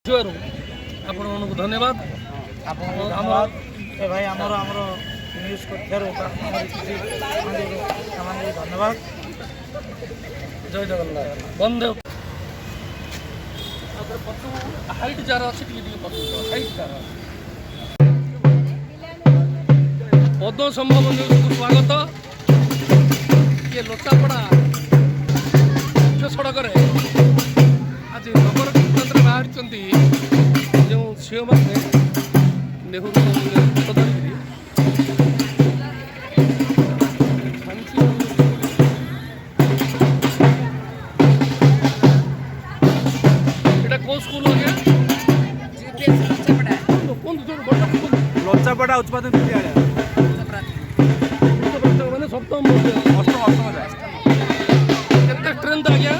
आपको धन्यवाद भाई आमर न्यूज धन्यवाद जय जगन्नाथ बंदे हाइट जार अच्छी हाइट जार पद्म संभव न्यूज को स्वागत। ये लोचापड़ा मुख्य सड़क आज नगर कीर्तन बाहर जो झील मैंने नेहरू एटा कौ स्कूल हो गया लोचापड़ा उत्पादन विद्यालय मैंने सप्तम स्ट्रेंथ आ गया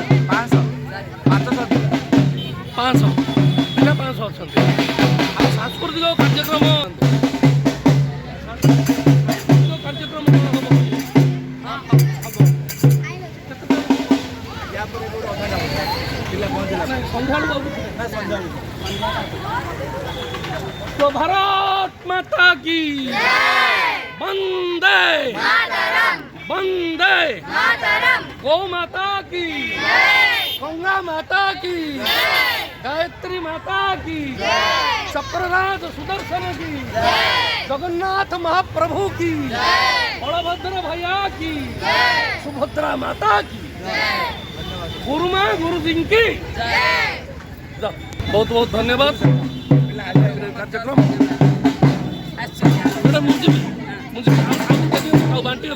500 पिला 500 अच्छा सांस्कृतिक कार्यक्रम कार्यक्रम तो भारत माता की वंदे वंदे गौ माता की गंगा माता की गायत्री माता की चक्रराज सुदर्शन की जगन्नाथ महाप्रभु की बलभद्र भैया की सुभद्रा माता की गुरुमा गुरुजी की बहुत बहुत धन्यवाद। कार्यक्रम मुझे बांटी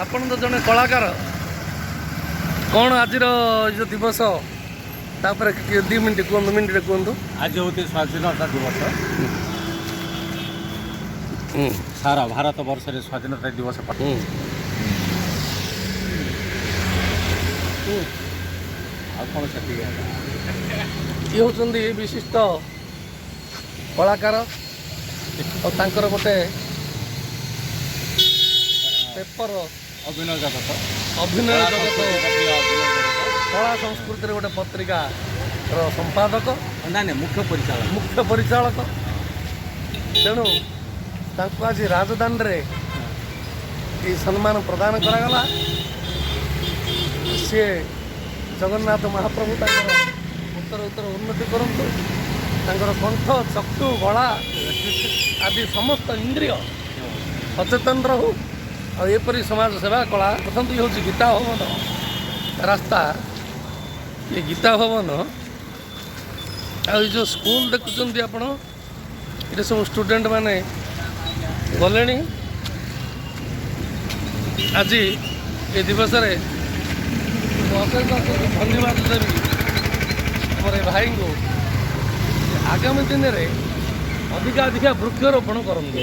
आपण तो जने कलाकार कौन आज जो दिवस तापर 2 मिनट कहतु आज होती स्वाधीनता दिवस सारा भारत वर्ष रे स्वाधीनता दिवस ये होचंदी विशिष्ट कलाकार और तांकर गोटे पेपर अभिनय जगत कला संस्कृति गोटे पत्रिका संपादक ना मुख्य परिचालक तेणु आज राजधानी रे ये सम्मान प्रदान करागला। सी जगन्नाथ महाप्रभु उत्तर उत्तर उन्नति करंतु कंठ चक्षु गला आदि समस्त इंद्रिय सचेतन रहू और एपरी समाज सेवा कला प्रथम ये हूँ गीता भवन रास्ता ये गीता भवन आ जो स्कूल देखुं आपण ये सब स्टूडेंट माने गले आज ये दिवस रे अशेष धन्यवाद देवी आम भाई को आगामी दिन में अधिका वृक्षरोपण करेंगे।